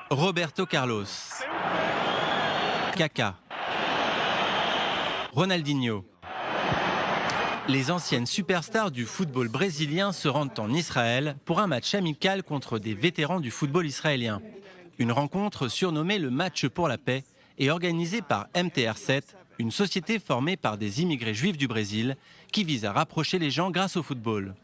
Roberto Carlos, Kaká, Ronaldinho. Les anciennes superstars du football brésilien se rendent en Israël pour un match amical contre des vétérans du football israélien. Une rencontre surnommée le match pour la paix est organisée par MTR7, une société formée par des immigrés juifs du Brésil qui vise à rapprocher les gens grâce au football.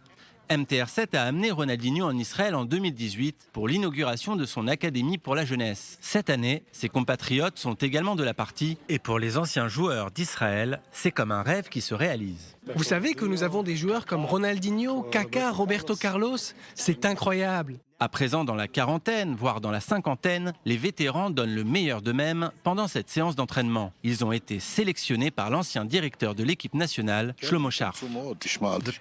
MTR7 a amené Ronaldinho en Israël en 2018 pour l'inauguration de son académie pour la jeunesse. Cette année, ses compatriotes sont également de la partie et pour les anciens joueurs d'Israël, c'est comme un rêve qui se réalise. Vous savez que nous avons des joueurs comme Ronaldinho, Kaká, Roberto Carlos. C'est incroyable. À présent dans la quarantaine, voire dans la cinquantaine, les vétérans donnent le meilleur d'eux-mêmes pendant cette séance d'entraînement. Ils ont été sélectionnés par l'ancien directeur de l'équipe nationale, Shlomo Scharf.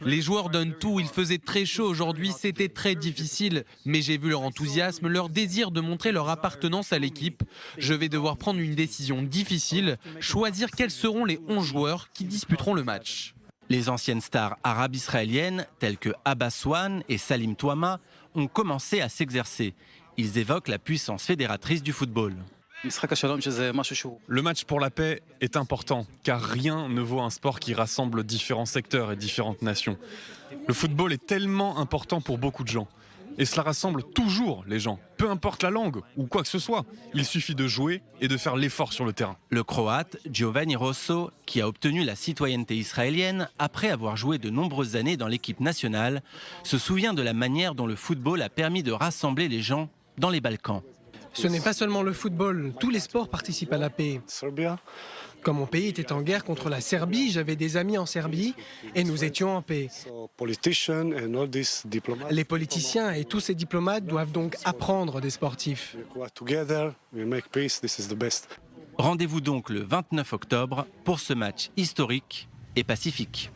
Les joueurs donnent tout, il faisait très chaud aujourd'hui, c'était très difficile. Mais j'ai vu leur enthousiasme, leur désir de montrer leur appartenance à l'équipe. Je vais devoir prendre une décision difficile, choisir quels seront les 11 joueurs qui disputeront le match. Les anciennes stars arabes israéliennes, telles que Abba Swan et Salim Touama, ont commencé à s'exercer. Ils évoquent la puissance fédératrice du football. Le match pour la paix est important, car rien ne vaut un sport qui rassemble différents secteurs et différentes nations. Le football est tellement important pour beaucoup de gens. Et cela rassemble toujours les gens, peu importe la langue ou quoi que ce soit. Il suffit de jouer et de faire l'effort sur le terrain. Le Croate Giovanni Rosso, qui a obtenu la citoyenneté israélienne après avoir joué de nombreuses années dans l'équipe nationale, se souvient de la manière dont le football a permis de rassembler les gens dans les Balkans. Ce n'est pas seulement le football, tous les sports participent à la paix. Quand mon pays était en guerre contre la Serbie, j'avais des amis en Serbie et nous étions en paix. Les politiciens et tous ces diplomates doivent donc apprendre des sportifs. Rendez-vous donc le 29 octobre pour ce match historique et pacifique.